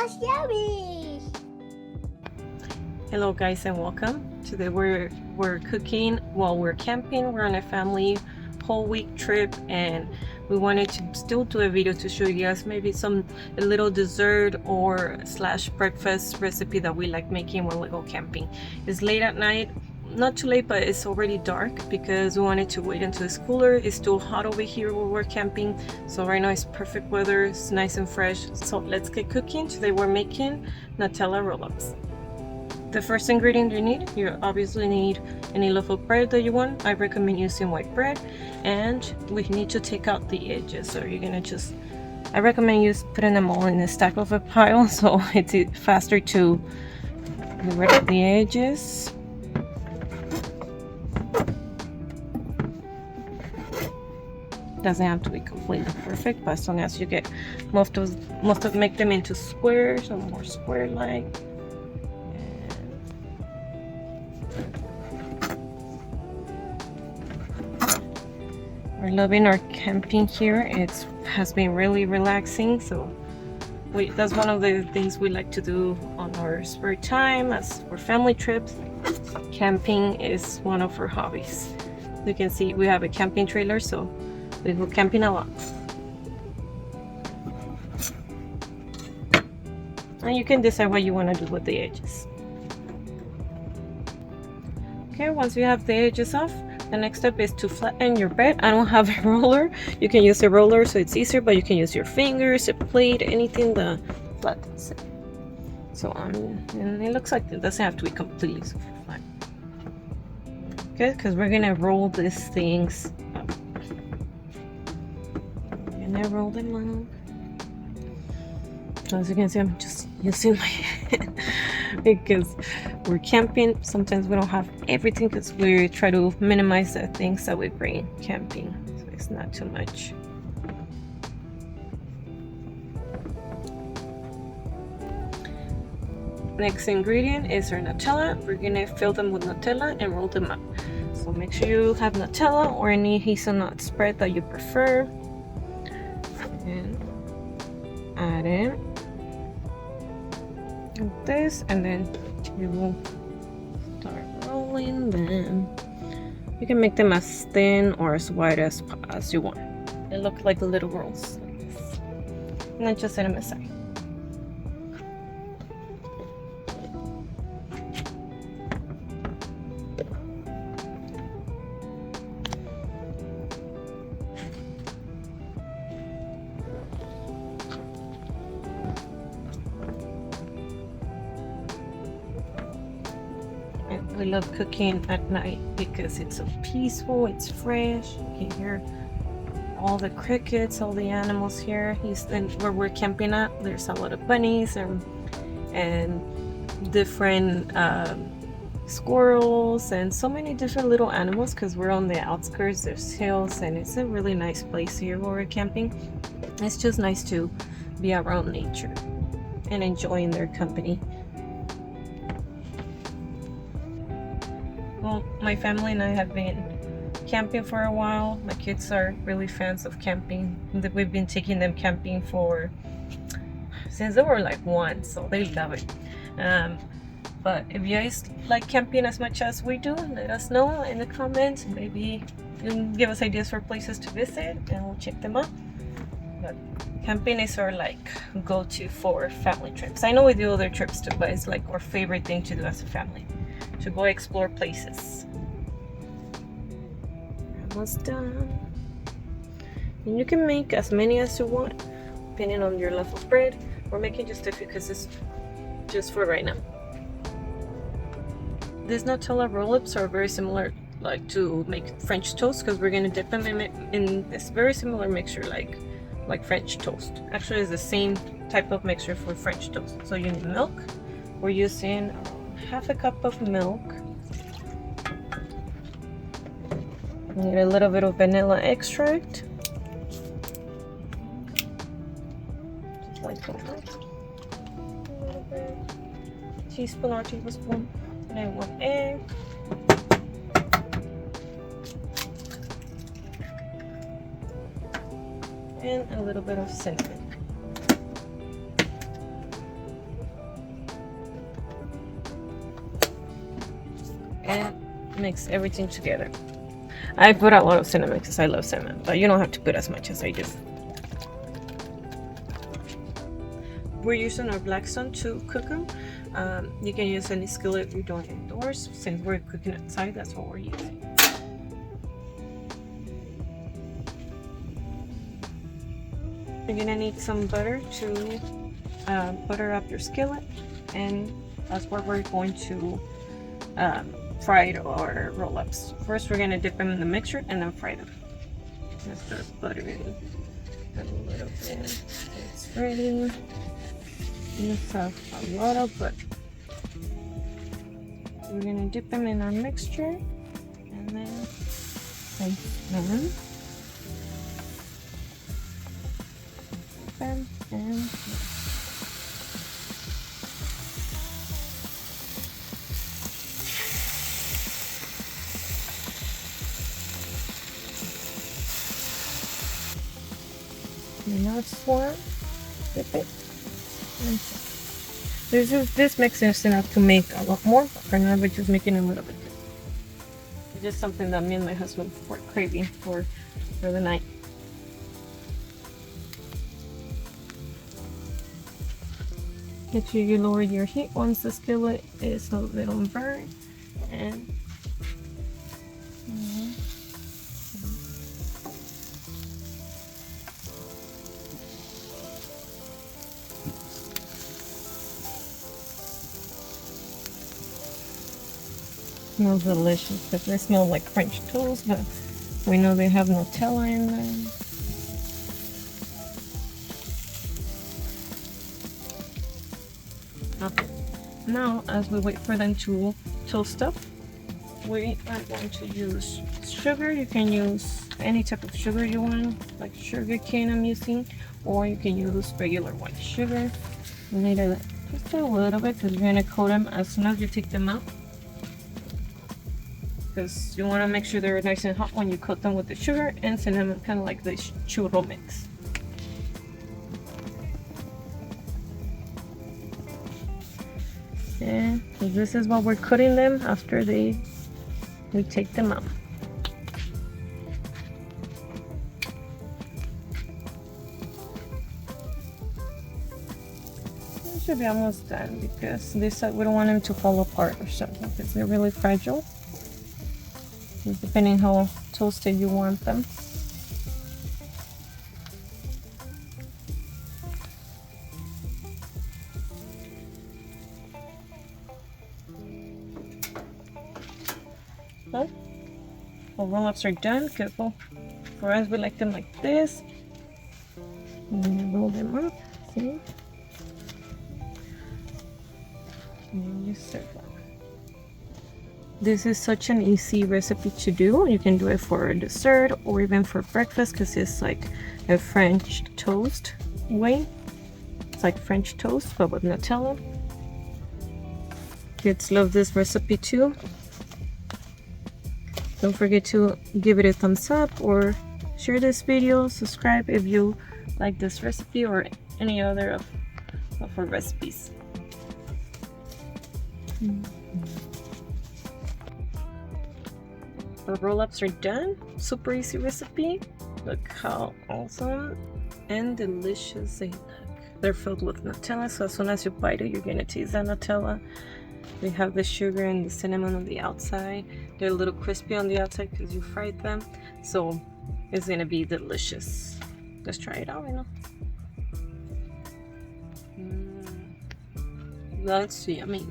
that's yummy. Hello guys and welcome. Today we're cooking while we're camping. We're on a family whole week trip and we wanted to still do a video to show you guys maybe a little dessert or / breakfast recipe that we like making when we go camping. It's late at night, not too late, but it's already dark because we wanted to wait until it's cooler. It's still hot over here where we're camping, so right now it's perfect weather, it's nice and fresh. So let's get cooking. Today we're making Nutella roll-ups. The first ingredient you obviously need any loaf of bread that you want. I recommend using white bread, and we need to take out the edges. So you're gonna I recommend putting them all in a stack of a pile so it's faster to get rid of the edges. Doesn't have to be completely perfect, but as long as you get make them into squares or more square-like. We're loving our camping here. It has been really relaxing, so that's one of the things we like to do on our spare time as for family trips. Camping is one of our hobbies. You can see we have a camping trailer, so we go camping a lot. And you can decide what you want to do with the edges. Okay, once you have the edges off, the next step is to flatten your bread. I don't have a roller. You can use a roller so it's easier, but you can use your fingers, a plate, anything that flattens it. So and it looks like it doesn't have to be completely super flat. Okay, because we're gonna roll these things up. And I roll them up. As you can see, I'm just using my hand because we're camping. Sometimes we don't have everything because we try to minimize the things that we bring camping, so it's not too much. Next ingredient is our Nutella. We're gonna fill them with Nutella and roll them up. So make sure you have Nutella or any hazelnut spread that you prefer, and add it like this, and then you will start rolling them. You can make them as thin or as wide as you want. They look like little rolls like this. And then just set them aside. We love cooking at night because it's so peaceful, it's fresh. You can hear all the crickets, all the animals here. Where we're camping at, there's a lot of bunnies and different squirrels and so many different little animals because we're on the outskirts. There's hills and it's a really nice place here where we're camping. It's just nice to be around nature and enjoying their company. Well, my family and I have been camping for a while. My kids are really fans of camping. We've been taking them camping since they were like 1, so they love it. But if you guys like camping as much as we do, let us know in the comments. Maybe you can give us ideas for places to visit and we'll check them out. But camping is our go-to for family trips. I know we do other trips too, but it's like our favorite thing to do as a family, to go explore places. Almost done. And you can make as many as you want depending on your loaf of bread. We're making just a few because it's just for right now. These Nutella roll-ups are very similar to make French toast because we're going to dip them in this very similar mixture like French toast. Actually, it's the same type of mixture for French toast. So you need milk. We're using half a cup of milk. You need a little bit of vanilla extract. Just like that. A little bit. Teaspoon or tablespoon. And then 1 egg. And a little bit of cinnamon. and mix everything together. I put a lot of cinnamon because I love cinnamon, but you don't have to put as much as I do. We're using our Blackstone to cook them. You can use any skillet you're doing indoors. Since we're cooking outside, that's what we're using. You're gonna need some butter to butter up your skillet, and that's where we're going to fry our roll-ups. First, we're gonna dip them in the mixture and then fry them. Let's start buttering a little bit. It's ready. You have a lot of butter. We're gonna dip them in our mixture and then place them. And that's one. Dip it. This mix is enough to make a lot more, but for now we're just making a little bit. It's just something that me and my husband were craving for the night. Make sure you lower your heat once the skillet is a little burnt, and smells delicious because they smell like French toast, but we know they have Nutella in them. Okay. Now, as we wait for them to toast up, we are going to use sugar. You can use any type of sugar you want, like sugar cane I'm using, or you can use regular white sugar. You need just a little bit because you're going to coat them as soon as you take them out. Because you want to make sure they're nice and hot when you coat them with the sugar and cinnamon, kind of like the churro mix. And so this is what we're cutting them after we take them out. It should be almost done because this side we don't want them to fall apart or something because they're really fragile. Depending how toasted you want them. Okay. Well, roll-ups are done. Careful. For us, we like them like this. I'm gonna roll them up. See? And then you serve them. This is such an easy recipe to do. You can do it for dessert or even for breakfast because it's like a French toast way. It's like French toast but with Nutella. Kids love this recipe too. Don't forget to give it a thumbs up or share this video. Subscribe if you like this recipe or any other of our recipes. The roll-ups are done. Super easy recipe. Look how awesome and delicious they look. They're filled with Nutella, so as soon as you bite it, you're gonna taste that Nutella. They have the sugar and the cinnamon on the outside. They're a little crispy on the outside because you fried them, so it's gonna be delicious. Let's try it out right now. That's yummy.